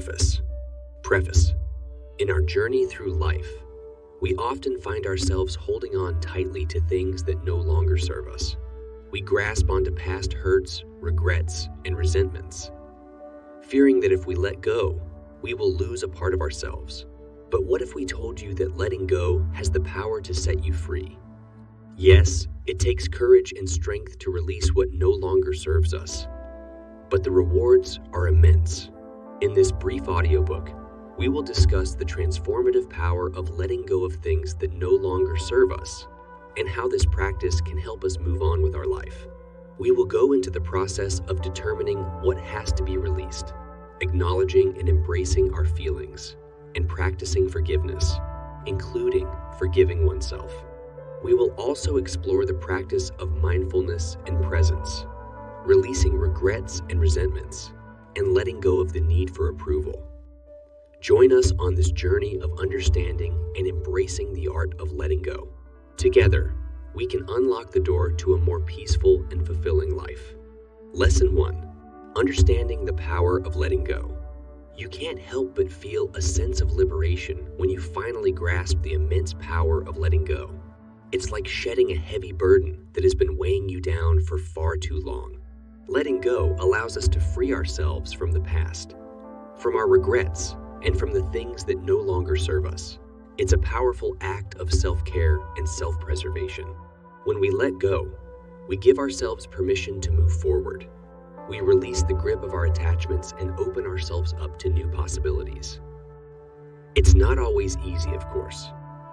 Audiobookoffice. Preface. In our journey through life, we often find ourselves holding on tightly to things that no longer serve us. We grasp onto past hurts, regrets, and resentments, fearing that if we let go, we will lose a part of ourselves. But what if we told you that letting go has the power to set you free? Yes, it takes courage and strength to release what no longer serves us, but the rewards are immense. In this brief audiobook, we will discuss the transformative power of letting go of things that no longer serve us and how this practice can help us move on with our life. We will go into the process of determining what has to be released, acknowledging and embracing our feelings, and practicing forgiveness, including forgiving oneself. We will also explore the practice of mindfulness and presence, releasing regrets and resentments, and letting go of the need for approval. Join us on this journey of understanding and embracing the art of letting go. Together, we can unlock the door to a more peaceful and fulfilling life. Lesson 1. Understanding the power of letting go. You can't help but feel a sense of liberation when you finally grasp the immense power of letting go. It's like shedding a heavy burden that has been weighing you down for far too long. Letting go allows us to free ourselves from the past, from our regrets, and from the things that no longer serve us. It's a powerful act of self-care and self-preservation. When we let go, we give ourselves permission to move forward. We release the grip of our attachments and open ourselves up to new possibilities. It's not always easy, of course.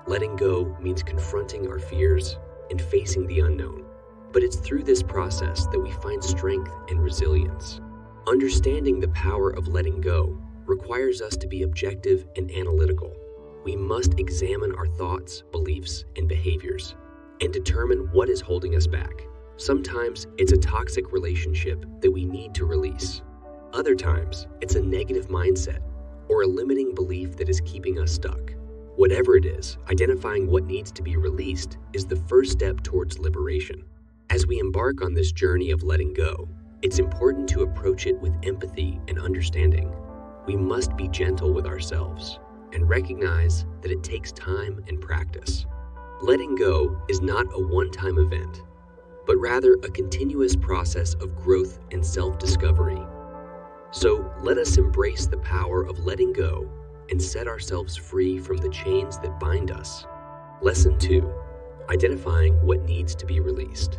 Letting go means confronting our fears and facing the unknown. But it's through this process that we find strength and resilience. Understanding the power of letting go requires us to be objective and analytical. We must examine our thoughts, beliefs, and behaviors and determine what is holding us back. Sometimes it's a toxic relationship that we need to release. Other times, it's a negative mindset or a limiting belief that is keeping us stuck. Whatever it is, identifying what needs to be released is the first step towards liberation. As we embark on this journey of letting go, it's important to approach it with empathy and understanding. We must be gentle with ourselves and recognize that it takes time and practice. Letting go is not a one-time event, but rather a continuous process of growth and self-discovery. So let us embrace the power of letting go and set ourselves free from the chains that bind us. Lesson 2. Identifying what needs to be released.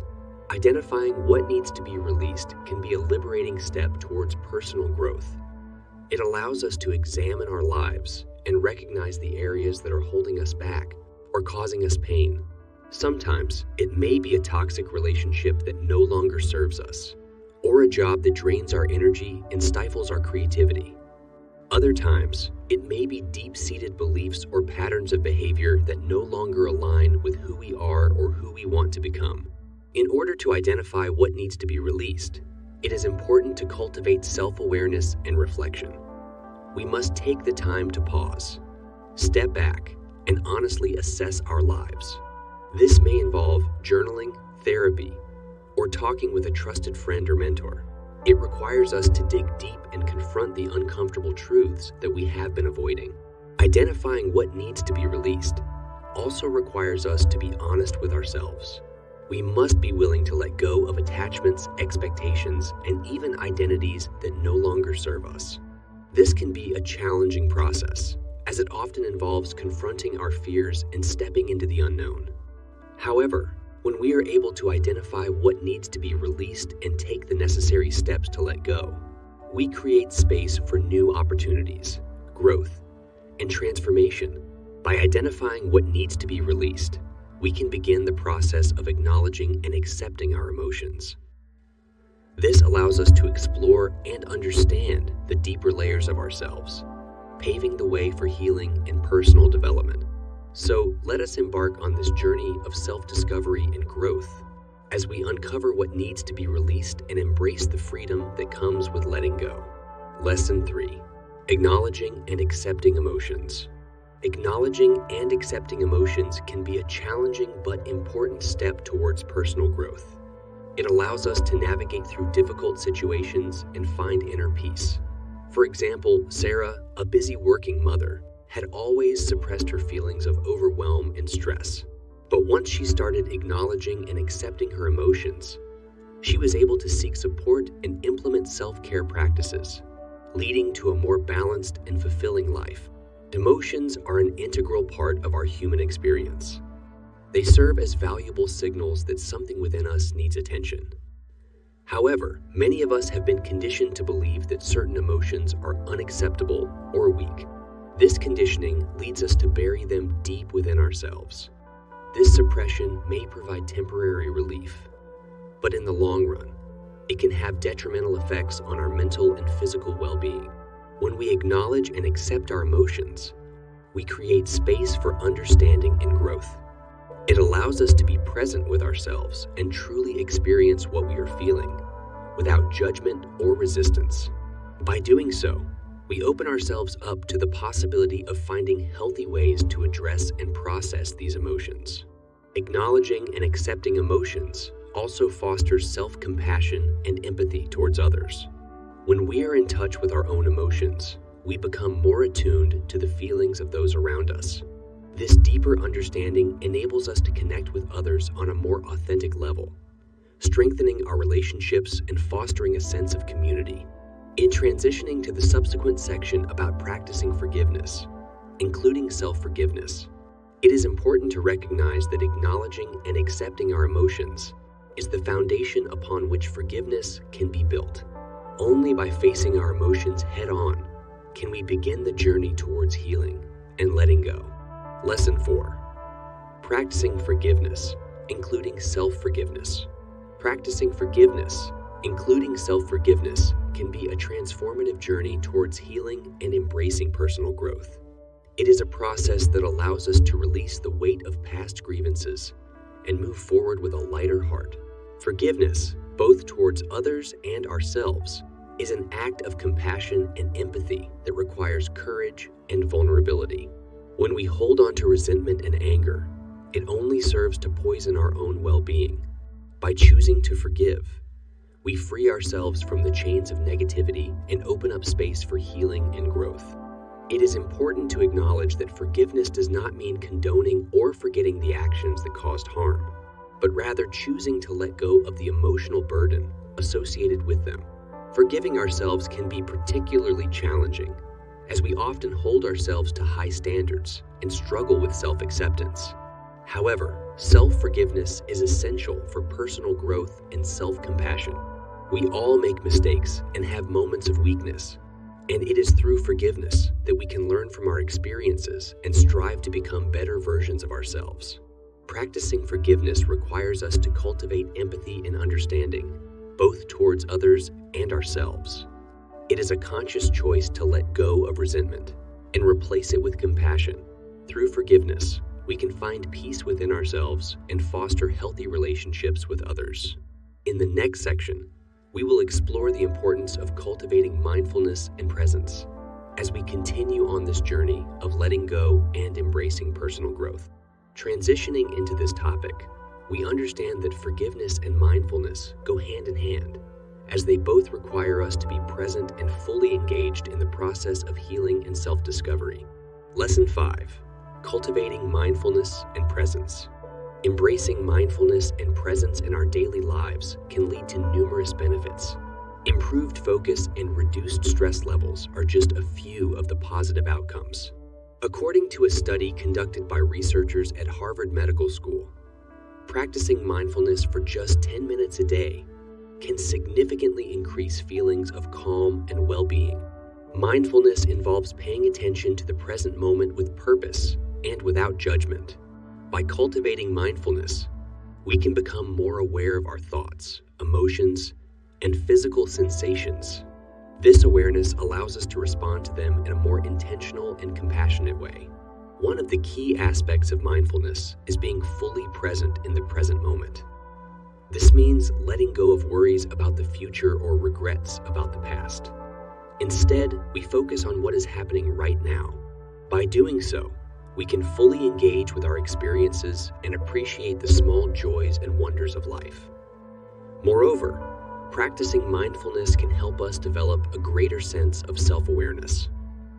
Identifying what needs to be released can be a liberating step towards personal growth. It allows us to examine our lives and recognize the areas that are holding us back or causing us pain. Sometimes it may be a toxic relationship that no longer serves us, or a job that drains our energy and stifles our creativity. Other times, it may be deep-seated beliefs or patterns of behavior that no longer align with who we are or who we want to become. In order to identify what needs to be released, it is important to cultivate self-awareness and reflection. We must take the time to pause, step back, and honestly assess our lives. This may involve journaling, therapy, or talking with a trusted friend or mentor. It requires us to dig deep and confront the uncomfortable truths that we have been avoiding. Identifying what needs to be released also requires us to be honest with ourselves. We must be willing to let go of attachments, expectations, and even identities that no longer serve us. This can be a challenging process, as it often involves confronting our fears and stepping into the unknown. However, when we are able to identify what needs to be released and take the necessary steps to let go, we create space for new opportunities, growth, and transformation. By identifying what needs to be released, we can begin the process of acknowledging and accepting our emotions. This allows us to explore and understand the deeper layers of ourselves, paving the way for healing and personal development. So let us embark on this journey of self-discovery and growth as we uncover what needs to be released and embrace the freedom that comes with letting go. Lesson 3. Acknowledging and accepting emotions. Acknowledging and accepting emotions can be a challenging but important step towards personal growth. It allows us to navigate through difficult situations and find inner peace. For example, Sarah, a busy working mother, had always suppressed her feelings of overwhelm and stress. But once she started acknowledging and accepting her emotions, she was able to seek support and implement self-care practices, leading to a more balanced and fulfilling life. Emotions are an integral part of our human experience. They serve as valuable signals that something within us needs attention. However, many of us have been conditioned to believe that certain emotions are unacceptable or weak. This conditioning leads us to bury them deep within ourselves. This suppression may provide temporary relief, but in the long run, it can have detrimental effects on our mental and physical well-being. When we acknowledge and accept our emotions, we create space for understanding and growth. It allows us to be present with ourselves and truly experience what we are feeling, without judgment or resistance. By doing so, we open ourselves up to the possibility of finding healthy ways to address and process these emotions. Acknowledging and accepting emotions also fosters self-compassion and empathy towards others. When we are in touch with our own emotions, we become more attuned to the feelings of those around us. This deeper understanding enables us to connect with others on a more authentic level, strengthening our relationships and fostering a sense of community. In transitioning to the subsequent section about practicing forgiveness, including self-forgiveness, it is important to recognize that acknowledging and accepting our emotions is the foundation upon which forgiveness can be built. Only by facing our emotions head-on can we begin the journey towards healing and letting go. Lesson 4. Practicing forgiveness, including self-forgiveness. Practicing forgiveness, including self-forgiveness, can be a transformative journey towards healing and embracing personal growth. It is a process that allows us to release the weight of past grievances and move forward with a lighter heart. Forgiveness, both towards others and ourselves, is an act of compassion and empathy that requires courage and vulnerability. When we hold on to resentment and anger, it only serves to poison our own well-being. By choosing to forgive, we free ourselves from the chains of negativity and open up space for healing and growth. It is important to acknowledge that forgiveness does not mean condoning or forgetting the actions that caused harm, but rather choosing to let go of the emotional burden associated with them. Forgiving ourselves can be particularly challenging, as we often hold ourselves to high standards and struggle with self-acceptance. However, self-forgiveness is essential for personal growth and self-compassion. We all make mistakes and have moments of weakness, and it is through forgiveness that we can learn from our experiences and strive to become better versions of ourselves. Practicing forgiveness requires us to cultivate empathy and understanding, both towards others and ourselves. It is a conscious choice to let go of resentment and replace it with compassion. Through forgiveness, we can find peace within ourselves and foster healthy relationships with others. In the next section, we will explore the importance of cultivating mindfulness and presence as we continue on this journey of letting go and embracing personal growth. Transitioning into this topic, we understand that forgiveness and mindfulness go hand in hand, as they both require us to be present and fully engaged in the process of healing and self-discovery. Lesson 5. Cultivating mindfulness and presence. Embracing mindfulness and presence in our daily lives can lead to numerous benefits. Improved focus and reduced stress levels are just a few of the positive outcomes. According to a study conducted by researchers at Harvard Medical School, practicing mindfulness for just 10 minutes a day can significantly increase feelings of calm and well-being. Mindfulness involves paying attention to the present moment with purpose and without judgment. By cultivating mindfulness, we can become more aware of our thoughts, emotions, and physical sensations. This awareness allows us to respond to them in a more intentional and compassionate way. One of the key aspects of mindfulness is being fully present in the present moment. This means letting go of worries about the future or regrets about the past. Instead, we focus on what is happening right now. By doing so, we can fully engage with our experiences and appreciate the small joys and wonders of life. Moreover, Practicing mindfulness can help us develop a greater sense of self-awareness.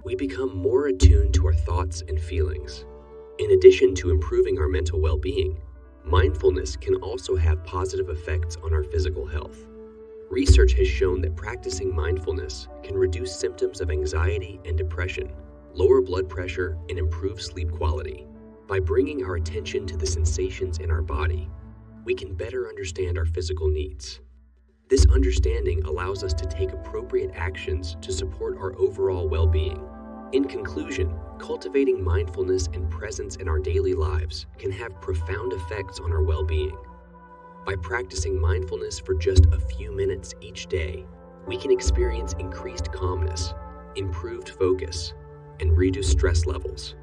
We become more attuned to our thoughts and feelings. In addition to improving our mental well-being, mindfulness can also have positive effects on our physical health. Research has shown that practicing mindfulness can reduce symptoms of anxiety and depression, lower blood pressure, and improve sleep quality. By bringing our attention to the sensations in our body, we can better understand our physical needs. This understanding allows us to take appropriate actions to support our overall well-being. In conclusion, cultivating mindfulness and presence in our daily lives can have profound effects on our well-being. By practicing mindfulness for just a few minutes each day, we can experience increased calmness, improved focus, and reduced stress levels.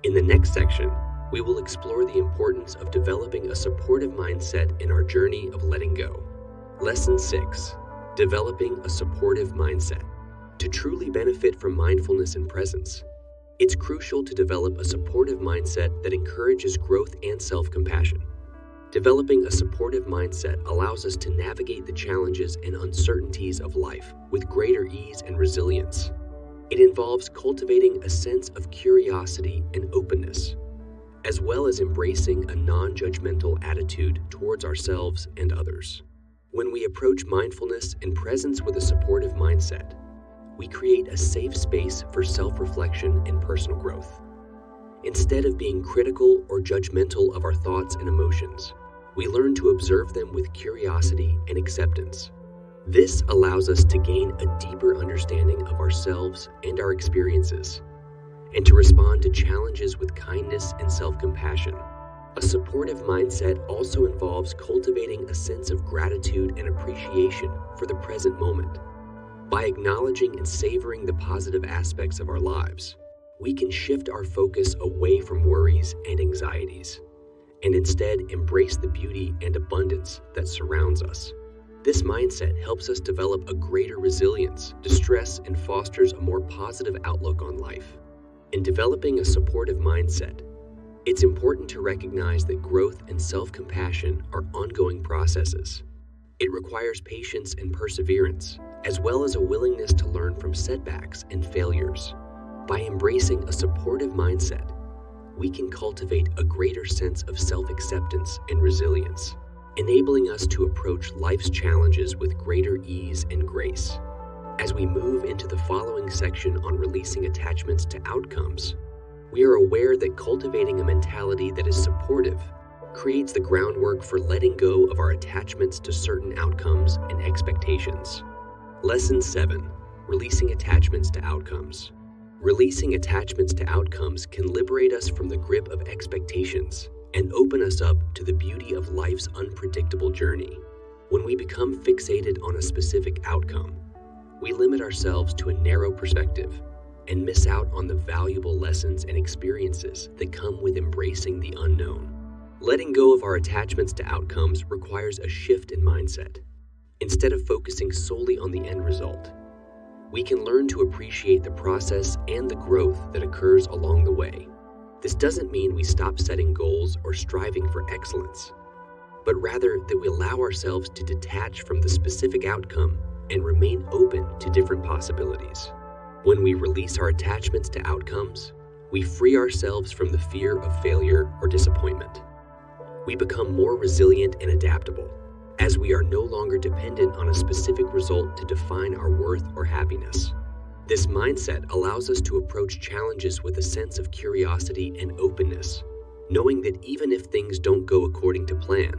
In the next section, we will explore the importance of developing a supportive mindset in our journey of letting go. Lesson 6. Developing a supportive mindset. To truly benefit from mindfulness and presence, it's crucial to develop a supportive mindset that encourages growth and self-compassion. Developing a supportive mindset allows us to navigate the challenges and uncertainties of life with greater ease and resilience. It involves cultivating a sense of curiosity and openness, as well as embracing a non-judgmental attitude towards ourselves and others. When we approach mindfulness and presence with a supportive mindset, we create a safe space for self-reflection and personal growth. Instead of being critical or judgmental of our thoughts and emotions, we learn to observe them with curiosity and acceptance. This allows us to gain a deeper understanding of ourselves and our experiences, and to respond to challenges with kindness and self-compassion. A supportive mindset also involves cultivating a sense of gratitude and appreciation for the present moment. By acknowledging and savoring the positive aspects of our lives, we can shift our focus away from worries and anxieties, and instead embrace the beauty and abundance that surrounds us. This mindset helps us develop a greater resilience to stress and fosters a more positive outlook on life. In developing a supportive mindset, it's important to recognize that growth and self-compassion are ongoing processes. It requires patience and perseverance, as well as a willingness to learn from setbacks and failures. By embracing a supportive mindset, we can cultivate a greater sense of self-acceptance and resilience, enabling us to approach life's challenges with greater ease and grace. As we move into the following section on releasing attachments to outcomes, we are aware that cultivating a mentality that is supportive creates the groundwork for letting go of our attachments to certain outcomes and expectations. Lesson 7. Releasing attachments to outcomes. Releasing attachments to outcomes can liberate us from the grip of expectations and open us up to the beauty of life's unpredictable journey. When we become fixated on a specific outcome, we limit ourselves to a narrow perspective and miss out on the valuable lessons and experiences that come with embracing the unknown. Letting go of our attachments to outcomes requires a shift in mindset. Instead of focusing solely on the end result, we can learn to appreciate the process and the growth that occurs along the way. This doesn't mean we stop setting goals or striving for excellence, but rather that we allow ourselves to detach from the specific outcome and remain open to different possibilities. When we release our attachments to outcomes, we free ourselves from the fear of failure or disappointment. We become more resilient and adaptable, as we are no longer dependent on a specific result to define our worth or happiness. This mindset allows us to approach challenges with a sense of curiosity and openness, knowing that even if things don't go according to plan,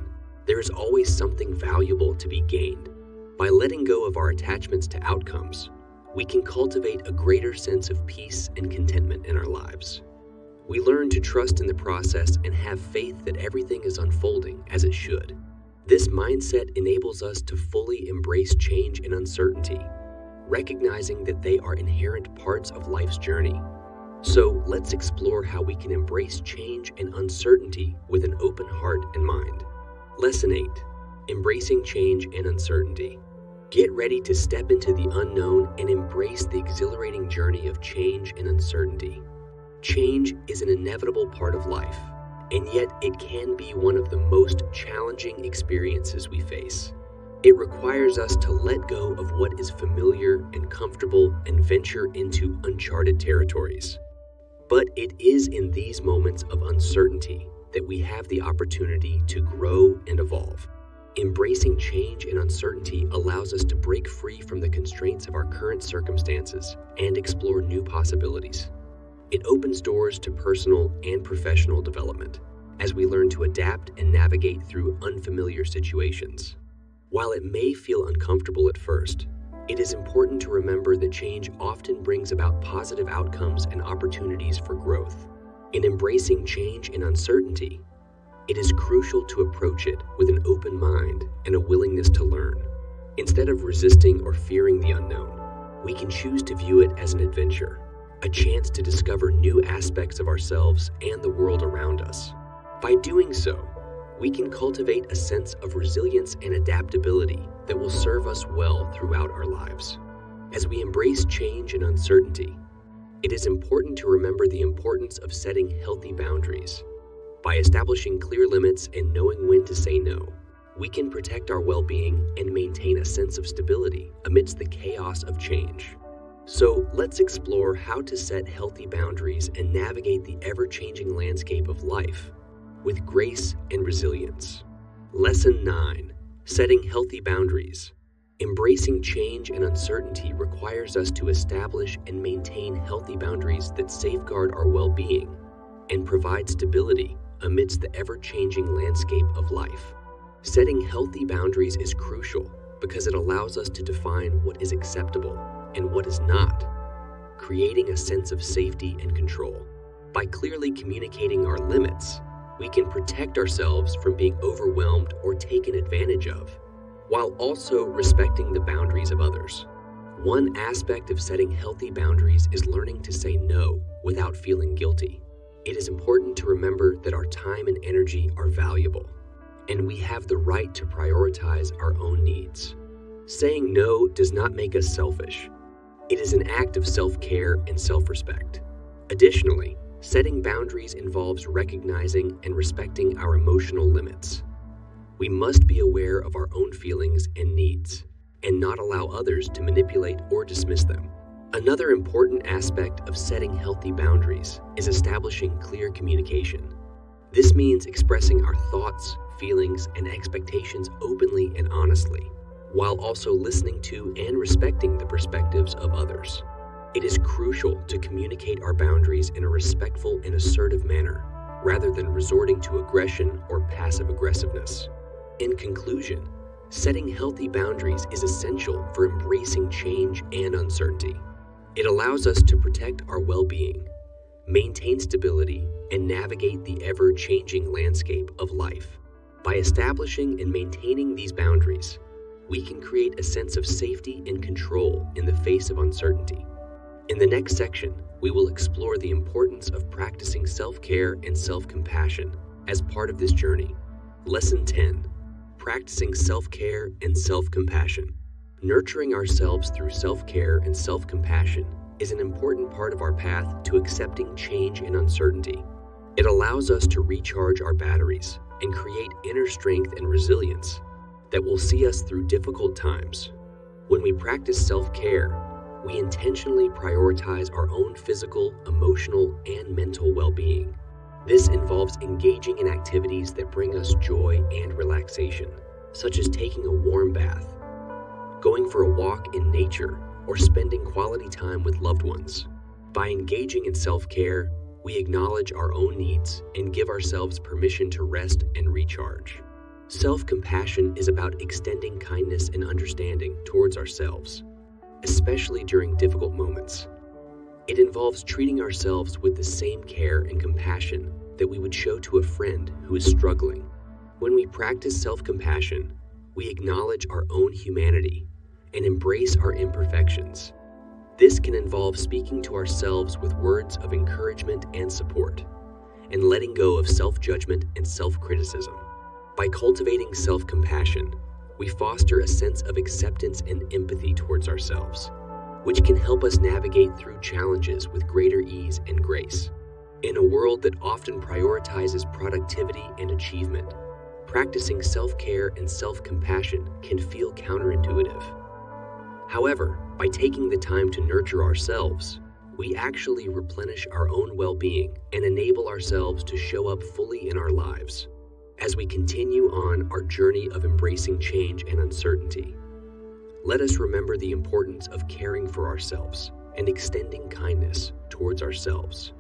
there is always something valuable to be gained. By letting go of our attachments to outcomes, we can cultivate a greater sense of peace and contentment in our lives. We learn to trust in the process and have faith that everything is unfolding as it should. This mindset enables us to fully embrace change and uncertainty, recognizing that they are inherent parts of life's journey. So let's explore how we can embrace change and uncertainty with an open heart and mind. Lesson 8. Embracing change and uncertainty. Get ready to step into the unknown and embrace the exhilarating journey of change and uncertainty. Change is an inevitable part of life, and yet it can be one of the most challenging experiences we face. It requires us to let go of what is familiar and comfortable and venture into uncharted territories. But it is in these moments of uncertainty that we have the opportunity to grow and evolve. Embracing change and uncertainty allows us to break free from the constraints of our current circumstances and explore new possibilities. It opens doors to personal and professional development as we learn to adapt and navigate through unfamiliar situations. While it may feel uncomfortable at first, it is important to remember that change often brings about positive outcomes and opportunities for growth. In embracing change and uncertainty, it is crucial to approach it with an open mind and a willingness to learn. Instead of resisting or fearing the unknown, we can choose to view it as an adventure, a chance to discover new aspects of ourselves and the world around us. By doing so, we can cultivate a sense of resilience and adaptability that will serve us well throughout our lives. As we embrace change and uncertainty, it is important to remember the importance of setting healthy boundaries. By establishing clear limits and knowing when to say no, we can protect our well-being and maintain a sense of stability amidst the chaos of change. So let's explore how to set healthy boundaries and navigate the ever-changing landscape of life with grace and resilience. Lesson 9. Setting healthy boundaries. Embracing change and uncertainty requires us to establish and maintain healthy boundaries that safeguard our well-being and provide stability amidst the ever-changing landscape of life. Setting healthy boundaries is crucial because it allows us to define what is acceptable and what is not, creating a sense of safety and control. By clearly communicating our limits, we can protect ourselves from being overwhelmed or taken advantage of, while also respecting the boundaries of others. One aspect of setting healthy boundaries is learning to say no without feeling guilty. It is important to remember that our time and energy are valuable, and we have the right to prioritize our own needs. Saying no does not make us selfish. It is an act of self-care and self-respect. Additionally, setting boundaries involves recognizing and respecting our emotional limits. We must be aware of our own feelings and needs, and not allow others to manipulate or dismiss them. Another important aspect of setting healthy boundaries is establishing clear communication. This means expressing our thoughts, feelings, and expectations openly and honestly, while also listening to and respecting the perspectives of others. It is crucial to communicate our boundaries in a respectful and assertive manner, rather than resorting to aggression or passive aggressiveness. In conclusion, setting healthy boundaries is essential for embracing change and uncertainty. It allows us to protect our well-being, maintain stability, and navigate the ever-changing landscape of life. By establishing and maintaining these boundaries, we can create a sense of safety and control in the face of uncertainty. In the next section, we will explore the importance of practicing self-care and self-compassion as part of this journey. Lesson 10. Practicing self-care and self-compassion. Nurturing ourselves through self-care and self-compassion is an important part of our path to accepting change and uncertainty. It allows us to recharge our batteries and create inner strength and resilience that will see us through difficult times. When we practice self-care, we intentionally prioritize our own physical, emotional, and mental well-being. This involves engaging in activities that bring us joy and relaxation, such as taking a warm bath, going for a walk in nature, or spending quality time with loved ones. By engaging in self-care, we acknowledge our own needs and give ourselves permission to rest and recharge. Self-compassion is about extending kindness and understanding towards ourselves, especially during difficult moments. It involves treating ourselves with the same care and compassion that we would show to a friend who is struggling. When we practice self-compassion, we acknowledge our own humanity and embrace our imperfections. This can involve speaking to ourselves with words of encouragement and support, and letting go of self-judgment and self-criticism. By cultivating self-compassion, we foster a sense of acceptance and empathy towards ourselves, which can help us navigate through challenges with greater ease and grace. In a world that often prioritizes productivity and achievement, practicing self-care and self-compassion can feel counterintuitive. However, by taking the time to nurture ourselves, we actually replenish our own well-being and enable ourselves to show up fully in our lives. As we continue on our journey of embracing change and uncertainty, let us remember the importance of caring for ourselves and extending kindness towards ourselves.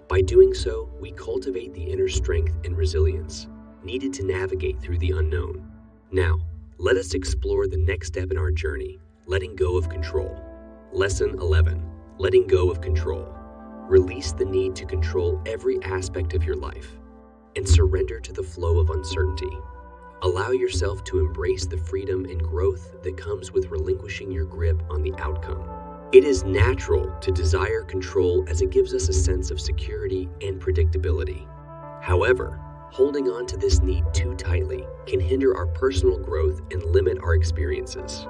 By doing so, we cultivate the inner strength and resilience needed to navigate through the unknown. Now, let us explore the next step in our journey, letting go of control. Lesson 11. Letting go of control. Release the need to control every aspect of your life and surrender to the flow of uncertainty. Allow yourself to embrace the freedom and growth that comes with relinquishing your grip on the outcome. It is natural to desire control as it gives us a sense of security and predictability. However, holding on to this need too tightly can hinder our personal growth and limit our experiences.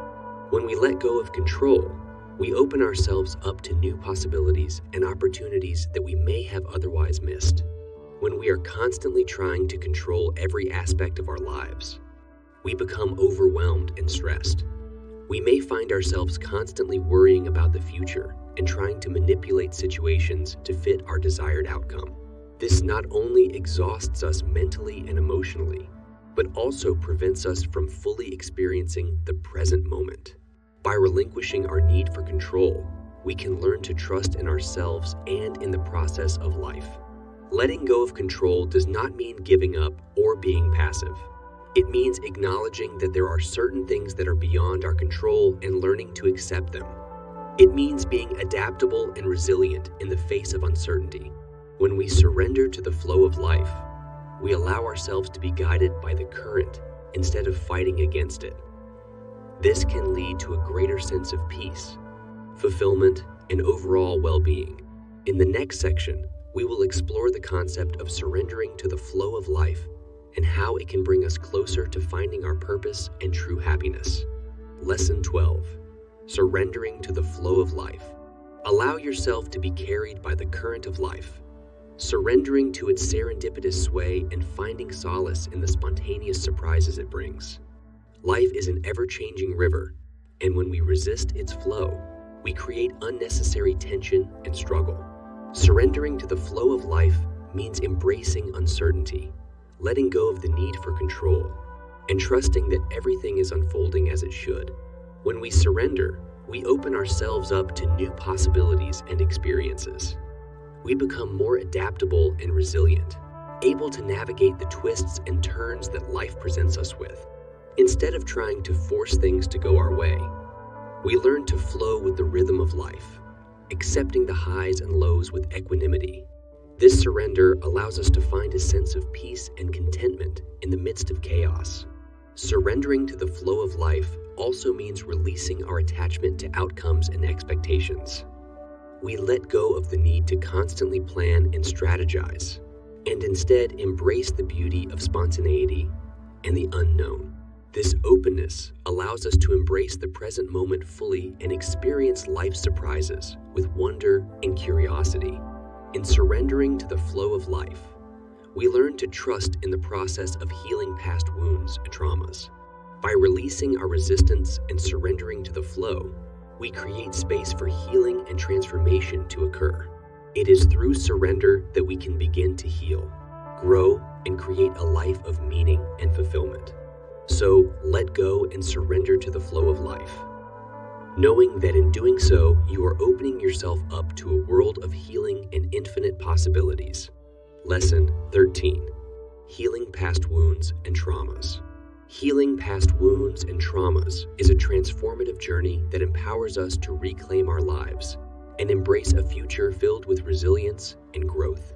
When we let go of control, we open ourselves up to new possibilities and opportunities that we may have otherwise missed. When we are constantly trying to control every aspect of our lives, we become overwhelmed and stressed. We may find ourselves constantly worrying about the future and trying to manipulate situations to fit our desired outcome. This not only exhausts us mentally and emotionally, but also prevents us from fully experiencing the present moment. By relinquishing our need for control, we can learn to trust in ourselves and in the process of life. Letting go of control does not mean giving up or being passive. It means acknowledging that there are certain things that are beyond our control and learning to accept them. It means being adaptable and resilient in the face of uncertainty. When we surrender to the flow of life, we allow ourselves to be guided by the current instead of fighting against it. This can lead to a greater sense of peace, fulfillment, and overall well-being. In the next section, we will explore the concept of surrendering to the flow of life and how it can bring us closer to finding our purpose and true happiness. Lesson 12. Surrendering to the flow of life. Allow yourself to be carried by the current of life, surrendering to its serendipitous sway and finding solace in the spontaneous surprises it brings. Life is an ever-changing river, and when we resist its flow, we create unnecessary tension and struggle. Surrendering to the flow of life means embracing uncertainty, letting go of the need for control, and trusting that everything is unfolding as it should. When we surrender, we open ourselves up to new possibilities and experiences. We become more adaptable and resilient, able to navigate the twists and turns that life presents us with. Instead of trying to force things to go our way, we learn to flow with the rhythm of life, accepting the highs and lows with equanimity. This surrender allows us to find a sense of peace and contentment in the midst of chaos. Surrendering to the flow of life also means releasing our attachment to outcomes and expectations. We let go of the need to constantly plan and strategize, and instead embrace the beauty of spontaneity and the unknown. This openness allows us to embrace the present moment fully and experience life's surprises with wonder and curiosity. In surrendering to the flow of life, we learn to trust in the process of healing past wounds and traumas. By releasing our resistance and surrendering to the flow, we create space for healing and transformation to occur. It is through surrender that we can begin to heal, grow, and create a life of meaning and fulfillment. So, let go and surrender to the flow of life, knowing that in doing so, you are opening yourself up to a world of healing and infinite possibilities. Lesson 13. Healing past wounds and traumas. Healing past wounds and traumas is a transformative journey that empowers us to reclaim our lives and embrace a future filled with resilience and growth.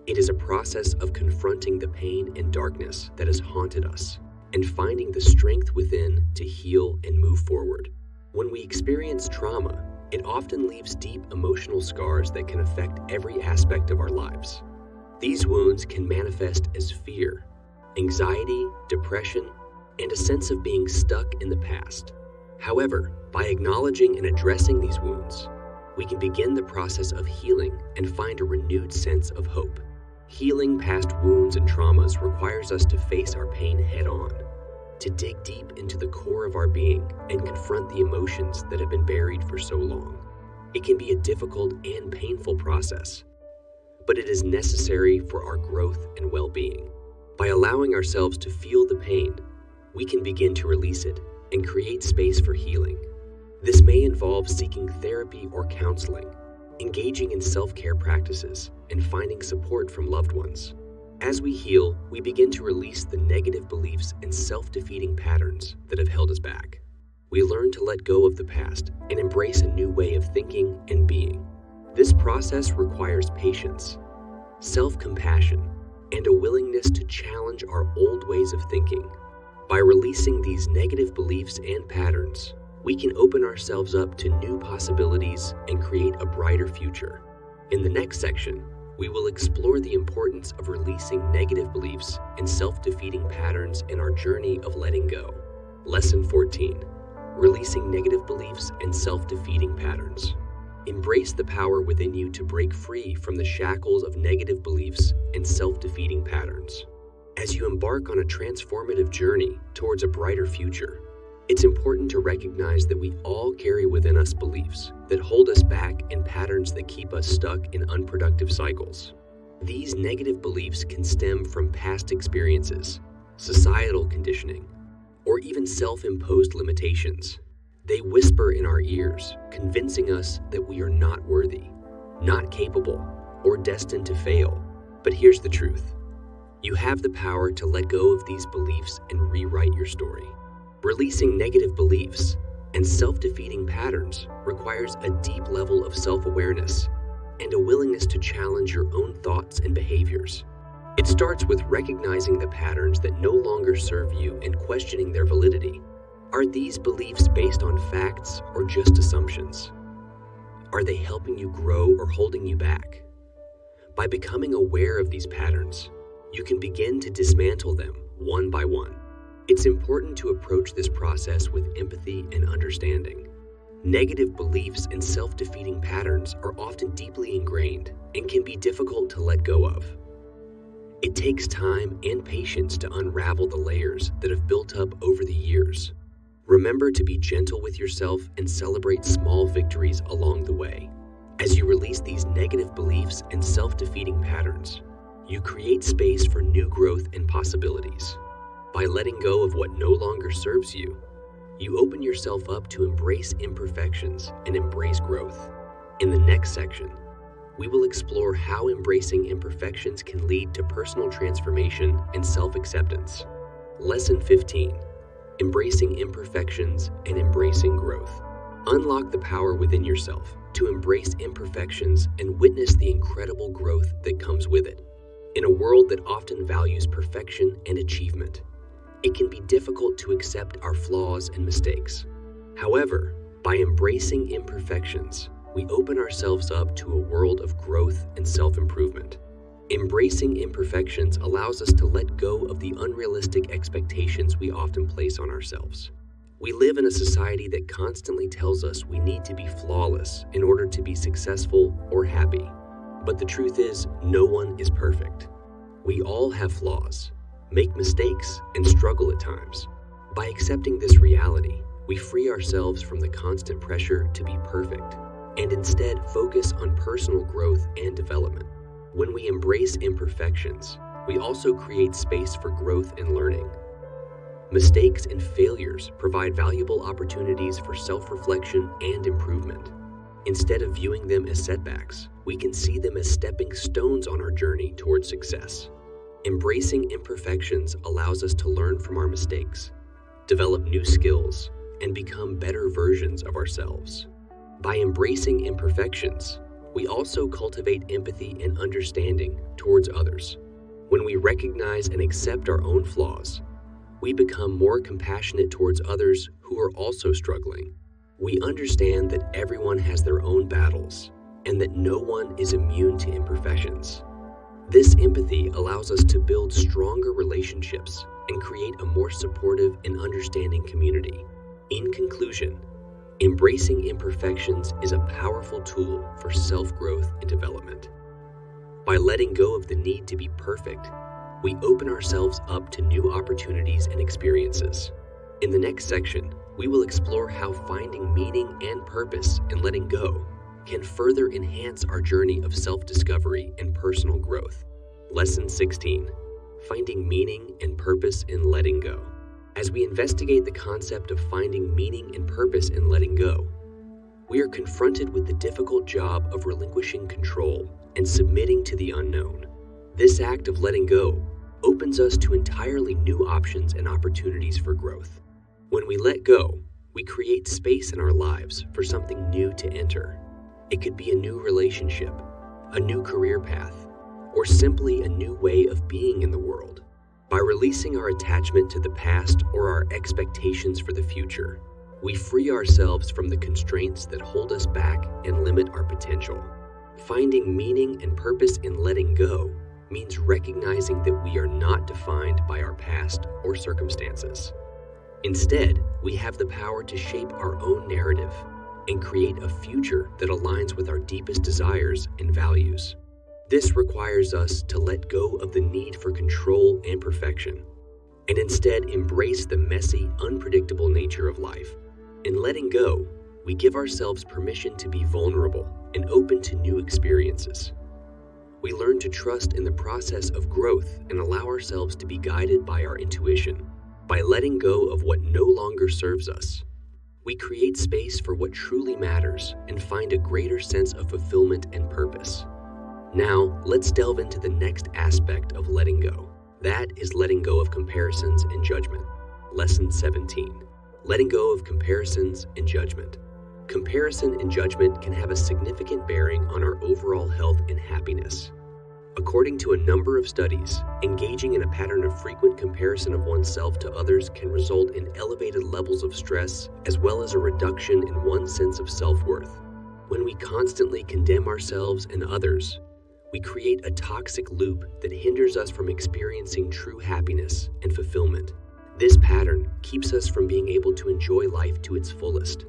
It is a process of confronting the pain and darkness that has haunted us and finding the strength within to heal and move forward. When we experience trauma, it often leaves deep emotional scars that can affect every aspect of our lives. These wounds can manifest as fear, anxiety, depression, and a sense of being stuck in the past. However, by acknowledging and addressing these wounds, we can begin the process of healing and find a renewed sense of hope. Healing past wounds and traumas requires us to face our pain head-on, to dig deep into the core of our being and confront the emotions that have been buried for so long. It can be a difficult and painful process, but it is necessary for our growth and well-being. By allowing ourselves to feel the pain, we can begin to release it and create space for healing. This may involve seeking therapy or counseling, engaging in self-care practices, and finding support from loved ones. As we heal, we begin to release the negative beliefs and self-defeating patterns that have held us back. We learn to let go of the past and embrace a new way of thinking and being. This process requires patience, self-compassion, and a willingness to challenge our old ways of thinking. By releasing these negative beliefs and patterns, we can open ourselves up to new possibilities and create a brighter future. In the next section, we will explore the importance of releasing negative beliefs and self-defeating patterns in our journey of letting go. Lesson 14. Releasing negative beliefs and self-defeating patterns. Embrace the power within you to break free from the shackles of negative beliefs and self-defeating patterns. As you embark on a transformative journey towards a brighter future, it's important to recognize that we all carry within us beliefs that hold us back and patterns that keep us stuck in unproductive cycles. These negative beliefs can stem from past experiences, societal conditioning, or even self-imposed limitations. They whisper in our ears, convincing us that we are not worthy, not capable, or destined to fail. But here's the truth. You have the power to let go of these beliefs and rewrite your story. Releasing negative beliefs and self-defeating patterns requires a deep level of self-awareness and a willingness to challenge your own thoughts and behaviors. It starts with recognizing the patterns that no longer serve you and questioning their validity. Are these beliefs based on facts or just assumptions? Are they helping you grow or holding you back? By becoming aware of these patterns, you can begin to dismantle them one by one. It's important to approach this process with empathy and understanding. Negative beliefs and self-defeating patterns are often deeply ingrained and can be difficult to let go of. It takes time and patience to unravel the layers that have built up over the years. Remember to be gentle with yourself and celebrate small victories along the way. As you release these negative beliefs and self-defeating patterns, you create space for new growth and possibilities. By letting go of what no longer serves you, you open yourself up to embrace imperfections and embrace growth. In the next section, we will explore how embracing imperfections can lead to personal transformation and self-acceptance. Lesson 15. Embracing imperfections and embracing growth. Unlock the power within yourself to embrace imperfections and witness the incredible growth that comes with it. In a world that often values perfection and achievement, it can be difficult to accept our flaws and mistakes. However, by embracing imperfections, we open ourselves up to a world of growth and self-improvement. Embracing imperfections allows us to let go of the unrealistic expectations we often place on ourselves. We live in a society that constantly tells us we need to be flawless in order to be successful or happy. But the truth is, no one is perfect. We all have flaws, make mistakes, and struggle at times. By accepting this reality, we free ourselves from the constant pressure to be perfect and instead focus on personal growth and development. When we embrace imperfections, we also create space for growth and learning. Mistakes and failures provide valuable opportunities for self-reflection and improvement. Instead of viewing them as setbacks, we can see them as stepping stones on our journey towards success. Embracing imperfections allows us to learn from our mistakes, develop new skills, and become better versions of ourselves. By embracing imperfections, we also cultivate empathy and understanding towards others. When we recognize and accept our own flaws, we become more compassionate towards others who are also struggling. We understand that everyone has their own battles and that no one is immune to imperfections. This empathy allows us to build stronger relationships and create a more supportive and understanding community. In conclusion, embracing imperfections is a powerful tool for self-growth and development. By letting go of the need to be perfect, we open ourselves up to new opportunities and experiences. In the next section, we will explore how finding meaning and purpose in letting go can further enhance our journey of self-discovery and personal growth. Lesson 16, Finding Meaning and Purpose in Letting Go. As we investigate the concept of finding meaning and purpose in letting go, we are confronted with the difficult job of relinquishing control and submitting to the unknown. This act of letting go opens us to entirely new options and opportunities for growth. When we let go, we create space in our lives for something new to enter. It could be a new relationship, a new career path, or simply a new way of being in the world. By releasing our attachment to the past or our expectations for the future, we free ourselves from the constraints that hold us back and limit our potential. Finding meaning and purpose in letting go means recognizing that we are not defined by our past or circumstances. Instead, we have the power to shape our own narrative and create a future that aligns with our deepest desires and values. This requires us to let go of the need for control and perfection, and instead embrace the messy, unpredictable nature of life. In letting go, we give ourselves permission to be vulnerable and open to new experiences. We learn to trust in the process of growth and allow ourselves to be guided by our intuition. By letting go of what no longer serves us, we create space for what truly matters and find a greater sense of fulfillment and purpose. Now, let's delve into the next aspect of letting go. That is letting go of comparisons and judgment. Lesson 17. Letting go of comparisons and judgment. Comparison and judgment can have a significant bearing on our overall health and happiness. According to a number of studies, engaging in a pattern of frequent comparison of oneself to others can result in elevated levels of stress as well as a reduction in one's sense of self-worth. When we constantly condemn ourselves and others, we create a toxic loop that hinders us from experiencing true happiness and fulfillment. This pattern keeps us from being able to enjoy life to its fullest.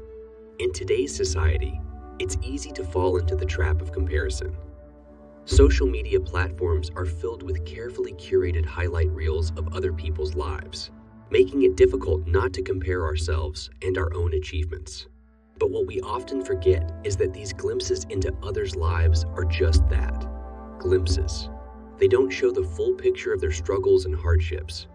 In today's society, it's easy to fall into the trap of comparison. Social media platforms are filled with carefully curated highlight reels of other people's lives, making it difficult not to compare ourselves and our own achievements. But what we often forget is that these glimpses into others' lives are just that, glimpses. They don't show the full picture of their struggles and hardships.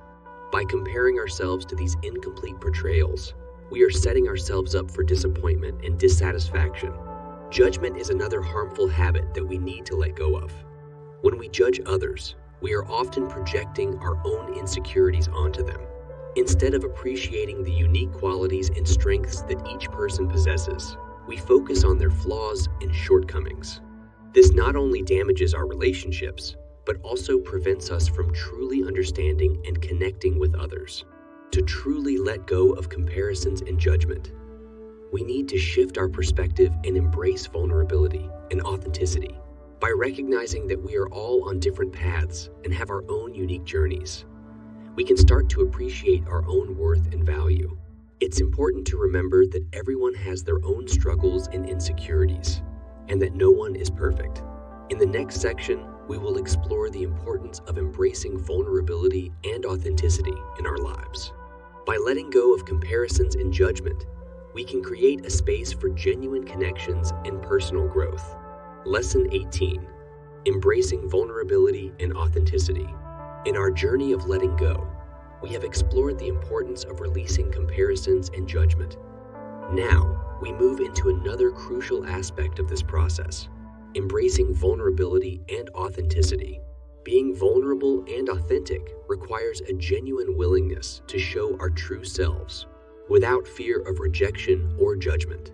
By comparing ourselves to these incomplete portrayals, we are setting ourselves up for disappointment and dissatisfaction. Judgment is another harmful habit that we need to let go of. When we judge others, we are often projecting our own insecurities onto them. Instead of appreciating the unique qualities and strengths that each person possesses, we focus on their flaws and shortcomings. This not only damages our relationships, but also prevents us from truly understanding and connecting with others. To truly let go of comparisons and judgment, we need to shift our perspective and embrace vulnerability and authenticity. By recognizing that we are all on different paths and have our own unique journeys, we can start to appreciate our own worth and value. It's important to remember that everyone has their own struggles and insecurities, and that no one is perfect. In the next section, we will explore the importance of embracing vulnerability and authenticity in our lives. By letting go of comparisons and judgment, we can create a space for genuine connections and personal growth. Lesson 18. Embracing vulnerability and authenticity. In our journey of letting go, we have explored the importance of releasing comparisons and judgment. Now, we move into another crucial aspect of this process, embracing vulnerability and authenticity. Being vulnerable and authentic requires a genuine willingness to show our true selves, without fear of rejection or judgment.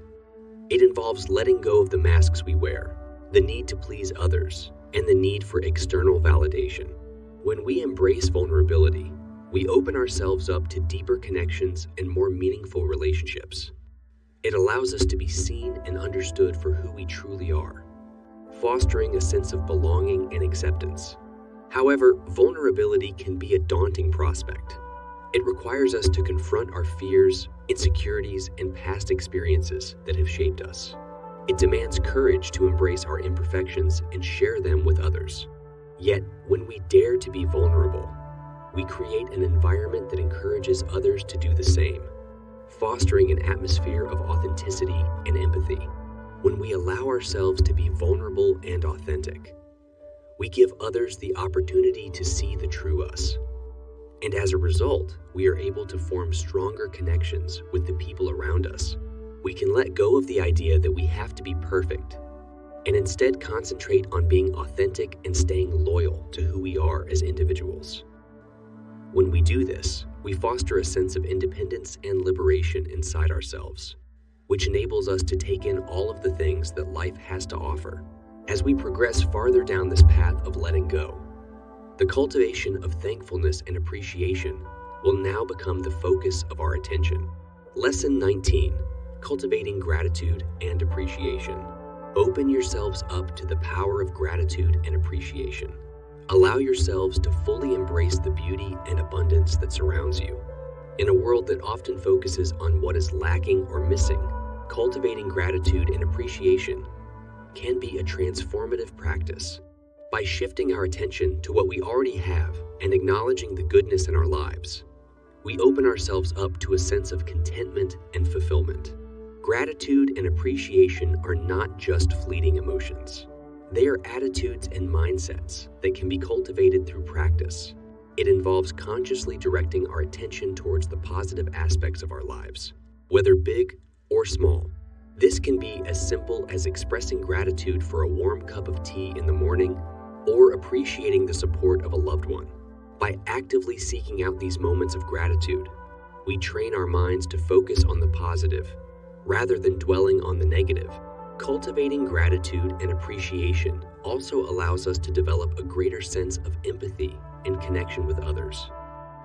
It involves letting go of the masks we wear, the need to please others, and the need for external validation. When we embrace vulnerability, we open ourselves up to deeper connections and more meaningful relationships. It allows us to be seen and understood for who we truly are, fostering a sense of belonging and acceptance. However, vulnerability can be a daunting prospect. It requires us to confront our fears, insecurities, and past experiences that have shaped us. It demands courage to embrace our imperfections and share them with others. Yet, when we dare to be vulnerable, we create an environment that encourages others to do the same, fostering an atmosphere of authenticity and empathy. When we allow ourselves to be vulnerable and authentic, we give others the opportunity to see the true us. And as a result, we are able to form stronger connections with the people around us. We can let go of the idea that we have to be perfect and instead concentrate on being authentic and staying loyal to who we are as individuals. When we do this, we foster a sense of independence and liberation inside ourselves, which enables us to take in all of the things that life has to offer. As we progress farther down this path of letting go, the cultivation of thankfulness and appreciation will now become the focus of our attention. Lesson 19, Cultivating Gratitude and Appreciation. Open yourselves up to the power of gratitude and appreciation. Allow yourselves to fully embrace the beauty and abundance that surrounds you. In a world that often focuses on what is lacking or missing, cultivating gratitude and appreciation can be a transformative practice. By shifting our attention to what we already have and acknowledging the goodness in our lives, we open ourselves up to a sense of contentment and fulfillment. Gratitude and appreciation are not just fleeting emotions. They are attitudes and mindsets that can be cultivated through practice. It involves consciously directing our attention towards the positive aspects of our lives, whether big or small. This can be as simple as expressing gratitude for a warm cup of tea in the morning or appreciating the support of a loved one. By actively seeking out these moments of gratitude, we train our minds to focus on the positive rather than dwelling on the negative. Cultivating gratitude and appreciation also allows us to develop a greater sense of empathy and connection with others.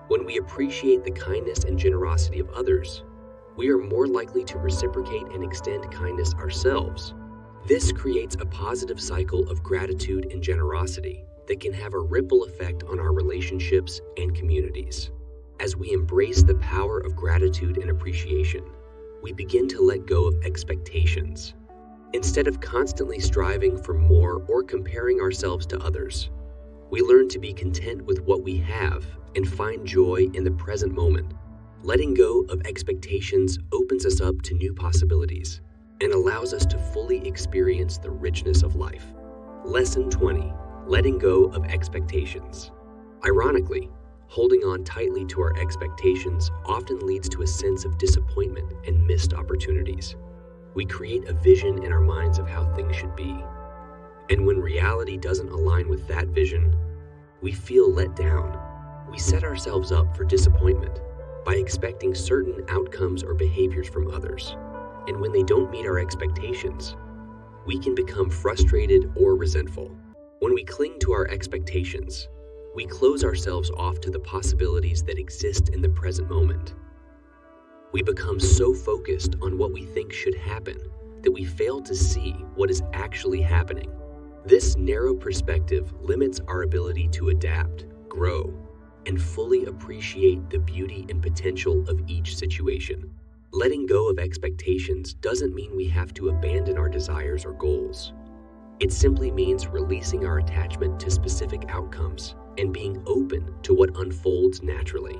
When we appreciate the kindness and generosity of others, we are more likely to reciprocate and extend kindness ourselves. This creates a positive cycle of gratitude and generosity that can have a ripple effect on our relationships and communities. As we embrace the power of gratitude and appreciation, we begin to let go of expectations. Instead of constantly striving for more or comparing ourselves to others, we learn to be content with what we have and find joy in the present moment. Letting go of expectations opens us up to new possibilities and allows us to fully experience the richness of life. Lesson 20, Letting Go of Expectations. Ironically, holding on tightly to our expectations often leads to a sense of disappointment and missed opportunities. We create a vision in our minds of how things should be. And when reality doesn't align with that vision, we feel let down. We set ourselves up for disappointment by expecting certain outcomes or behaviors from others. And when they don't meet our expectations, we can become frustrated or resentful. When we cling to our expectations, we close ourselves off to the possibilities that exist in the present moment. We become so focused on what we think should happen that we fail to see what is actually happening. This narrow perspective limits our ability to adapt, grow, and fully appreciate the beauty and potential of each situation. Letting go of expectations doesn't mean we have to abandon our desires or goals. It simply means releasing our attachment to specific outcomes and being open to what unfolds naturally.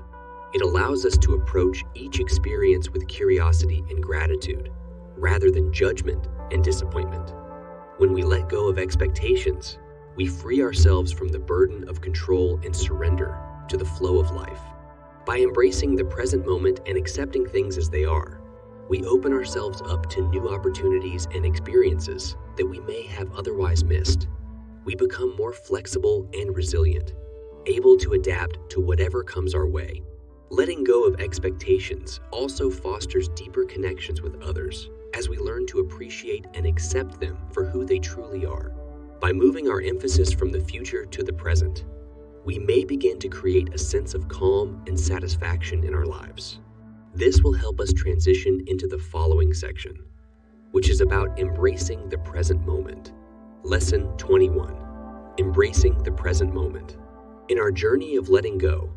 It allows us to approach each experience with curiosity and gratitude, rather than judgment and disappointment. When we let go of expectations, we free ourselves from the burden of control and surrender to the flow of life. By embracing the present moment and accepting things as they are, we open ourselves up to new opportunities and experiences that we may have otherwise missed. We become more flexible and resilient, able to adapt to whatever comes our way. Letting go of expectations also fosters deeper connections with others as we learn to appreciate and accept them for who they truly are. By moving our emphasis from the future to the present, we may begin to create a sense of calm and satisfaction in our lives. This will help us transition into the following section, which is about embracing the present moment. Lesson 21, Embracing the Present Moment. In our journey of letting go,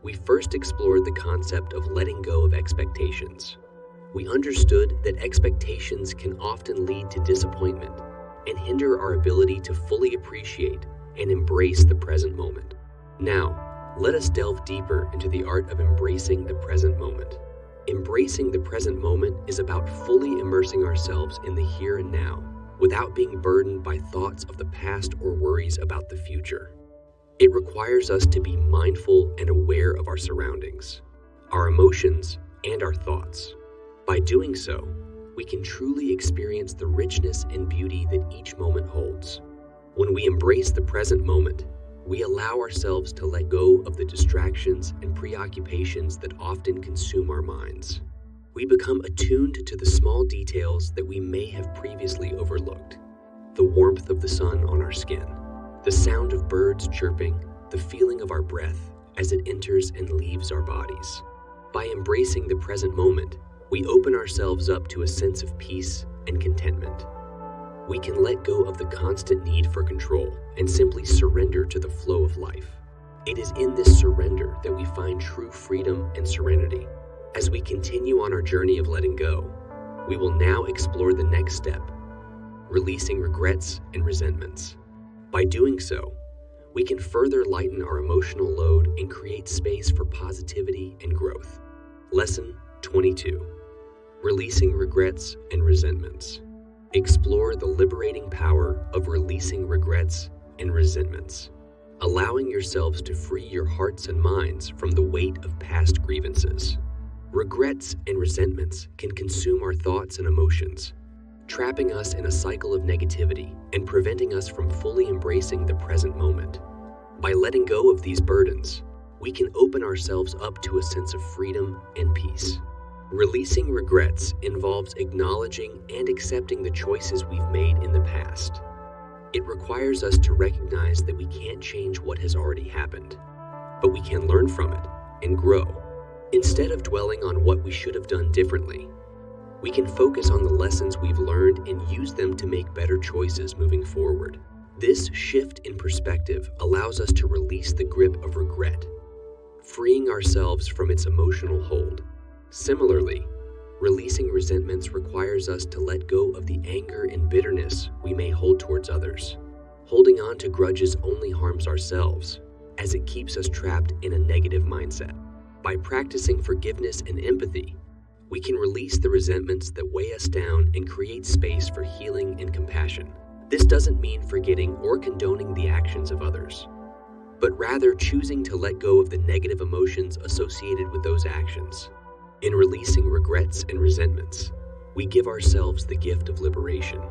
we first explored the concept of letting go of expectations. We understood that expectations can often lead to disappointment and hinder our ability to fully appreciate and embrace the present moment. Now, let us delve deeper into the art of embracing the present moment. Embracing the present moment is about fully immersing ourselves in the here and now, without being burdened by thoughts of the past or worries about the future. It requires us to be mindful and aware of our surroundings, our emotions, and our thoughts. By doing so, we can truly experience the richness and beauty that each moment holds. When we embrace the present moment, we allow ourselves to let go of the distractions and preoccupations that often consume our minds. We become attuned to the small details that we may have previously overlooked. The warmth of the sun on our skin, the sound of birds chirping, the feeling of our breath as it enters and leaves our bodies. By embracing the present moment, we open ourselves up to a sense of peace and contentment. We can let go of the constant need for control and simply surrender to the flow of life. It is in this surrender that we find true freedom and serenity. As we continue on our journey of letting go, we will now explore the next step, releasing regrets and resentments. By doing so, we can further lighten our emotional load and create space for positivity and growth. Lesson 22. Releasing regrets and resentments. Explore the liberating power of releasing regrets and resentments, allowing yourselves to free your hearts and minds from the weight of past grievances. Regrets and resentments can consume our thoughts and emotions, trapping us in a cycle of negativity and preventing us from fully embracing the present moment. By letting go of these burdens, we can open ourselves up to a sense of freedom and peace. Releasing regrets involves acknowledging and accepting the choices we've made in the past. It requires us to recognize that we can't change what has already happened, but we can learn from it and grow. Instead of dwelling on what we should have done differently, we can focus on the lessons we've learned and use them to make better choices moving forward. This shift in perspective allows us to release the grip of regret, freeing ourselves from its emotional hold. Similarly, releasing resentments requires us to let go of the anger and bitterness we may hold towards others. Holding on to grudges only harms ourselves, as it keeps us trapped in a negative mindset. By practicing forgiveness and empathy, we can release the resentments that weigh us down and create space for healing and compassion. This doesn't mean forgetting or condoning the actions of others, but rather choosing to let go of the negative emotions associated with those actions. In releasing regrets and resentments, we give ourselves the gift of liberation.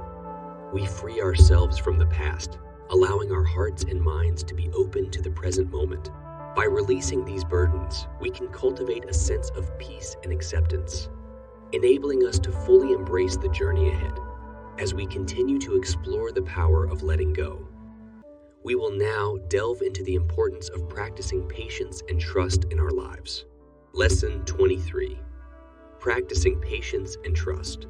We free ourselves from the past, allowing our hearts and minds to be open to the present moment. By releasing these burdens, we can cultivate a sense of peace and acceptance, enabling us to fully embrace the journey ahead. As we continue to explore the power of letting go, we will now delve into the importance of practicing patience and trust in our lives. Lesson 23. Practicing patience and trust.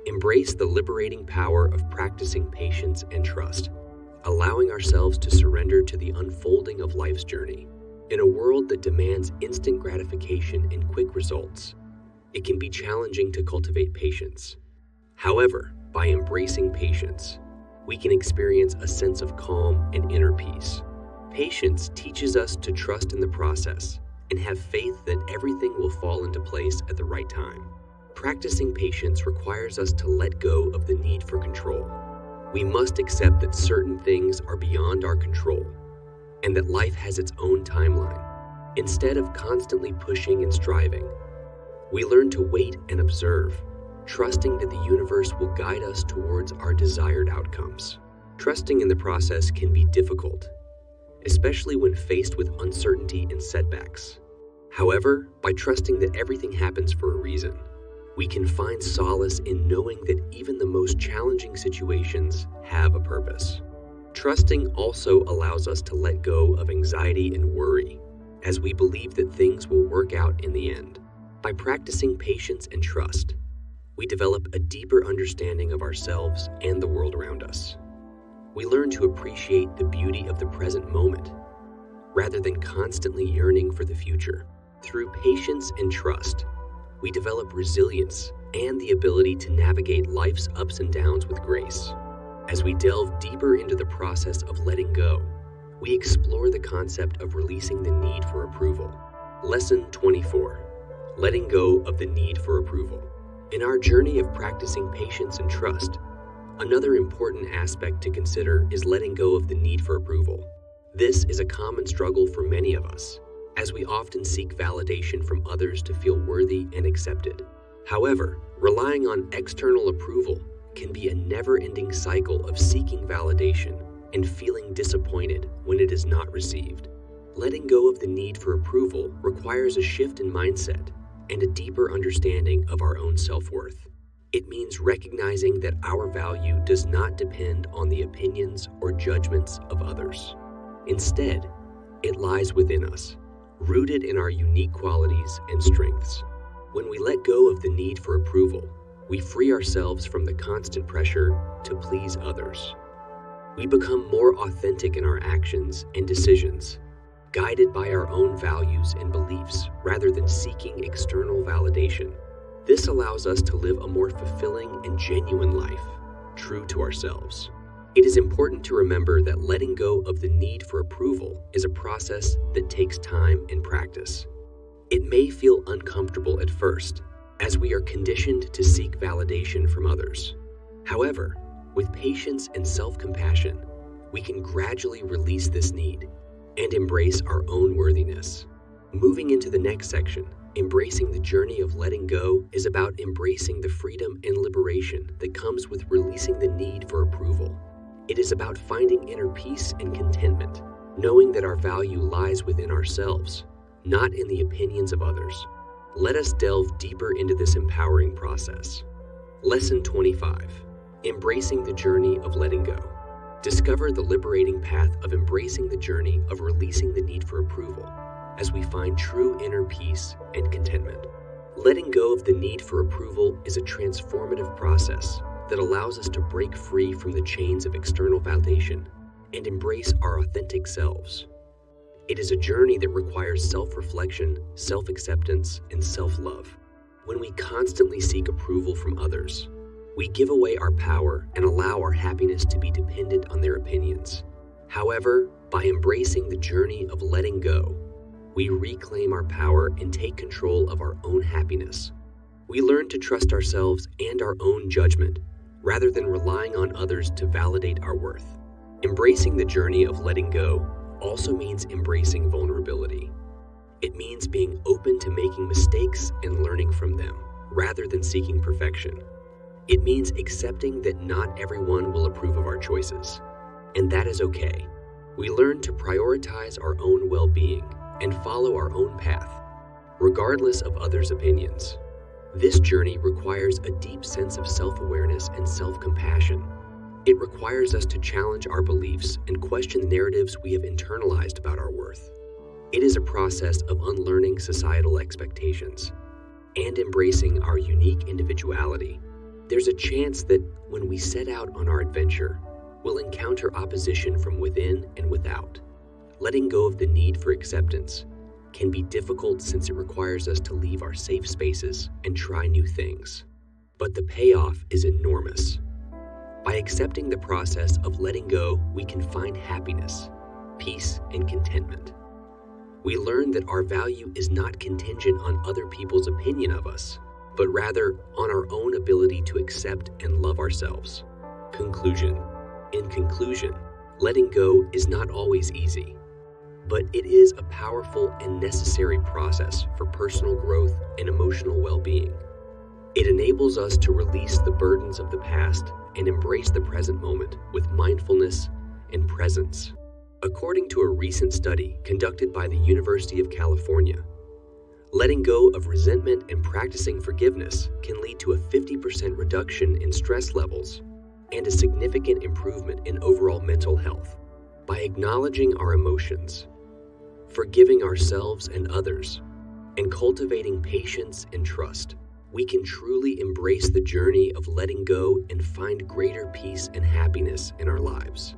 Embrace the liberating power of practicing patience and trust, allowing ourselves to surrender to the unfolding of life's journey. In a world that demands instant gratification and quick results, it can be challenging to cultivate patience. However, by embracing patience, we can experience a sense of calm and inner peace. Patience teaches us to trust in the process and have faith that everything will fall into place at the right time. Practicing patience requires us to let go of the need for control. We must accept that certain things are beyond our control and that life has its own timeline. Instead of constantly pushing and striving, we learn to wait and observe, trusting that the universe will guide us towards our desired outcomes. Trusting in the process can be difficult, especially when faced with uncertainty and setbacks. However, by trusting that everything happens for a reason, we can find solace in knowing that even the most challenging situations have a purpose. Trusting also allows us to let go of anxiety and worry, as we believe that things will work out in the end. By practicing patience and trust, we develop a deeper understanding of ourselves and the world around us. We learn to appreciate the beauty of the present moment, rather than constantly yearning for the future. Through patience and trust, we develop resilience and the ability to navigate life's ups and downs with grace. As we delve deeper into the process of letting go, we explore the concept of releasing the need for approval. Lesson 24. Letting go of the need for approval. In our journey of practicing patience and trust, another important aspect to consider is letting go of the need for approval. This is a common struggle for many of us, as we often seek validation from others to feel worthy and accepted. However, relying on external approval can be a never-ending cycle of seeking validation and feeling disappointed when it is not received. Letting go of the need for approval requires a shift in mindset and a deeper understanding of our own self-worth. It means recognizing that our value does not depend on the opinions or judgments of others. Instead, it lies within us, rooted in our unique qualities and strengths. When we let go of the need for approval, we free ourselves from the constant pressure to please others. We become more authentic in our actions and decisions, guided by our own values and beliefs rather than seeking external validation. This allows us to live a more fulfilling and genuine life, true to ourselves. It is important to remember that letting go of the need for approval is a process that takes time and practice. It may feel uncomfortable at first, as we are conditioned to seek validation from others. However, with patience and self-compassion, we can gradually release this need and embrace our own worthiness. Moving into the next section, embracing the journey of letting go is about embracing the freedom and liberation that comes with releasing the need for approval. It is about finding inner peace and contentment, knowing that our value lies within ourselves, not in the opinions of others. Let us delve deeper into this empowering process. Lesson 25. Embracing the journey of letting go. Discover the liberating path of embracing the journey of releasing the need for approval as we find true inner peace and contentment. Letting go of the need for approval is a transformative process that allows us to break free from the chains of external validation and embrace our authentic selves. It is a journey that requires self-reflection, self-acceptance, and self-love. When we constantly seek approval from others, we give away our power and allow our happiness to be dependent on their opinions. However, by embracing the journey of letting go, we reclaim our power and take control of our own happiness. We learn to trust ourselves and our own judgment, rather than relying on others to validate our worth. Embracing the journey of letting go also means embracing vulnerability. It means being open to making mistakes and learning from them, rather than seeking perfection. It means accepting that not everyone will approve of our choices, and that is okay. We learn to prioritize our own well-being and follow our own path, regardless of others' opinions. This journey requires a deep sense of self-awareness and self-compassion. It requires us to challenge our beliefs and question the narratives we have internalized about our worth. It is a process of unlearning societal expectations and embracing our unique individuality. There's a chance that when we set out on our adventure, we'll encounter opposition from within and without. Letting go of the need for acceptance can be difficult since it requires us to leave our safe spaces and try new things. But the payoff is enormous. By accepting the process of letting go, we can find happiness, peace, and contentment. We learn that our value is not contingent on other people's opinion of us, but rather on our own ability to accept and love ourselves. Conclusion. In conclusion, letting go is not always easy, but it is a powerful and necessary process for personal growth and emotional well-being. It enables us to release the burdens of the past and embrace the present moment with mindfulness and presence. According to a recent study conducted by the University of California, letting go of resentment and practicing forgiveness can lead to a 50% reduction in stress levels and a significant improvement in overall mental health. By acknowledging our emotions, forgiving ourselves and others, and cultivating patience and trust, we can truly embrace the journey of letting go and find greater peace and happiness in our lives.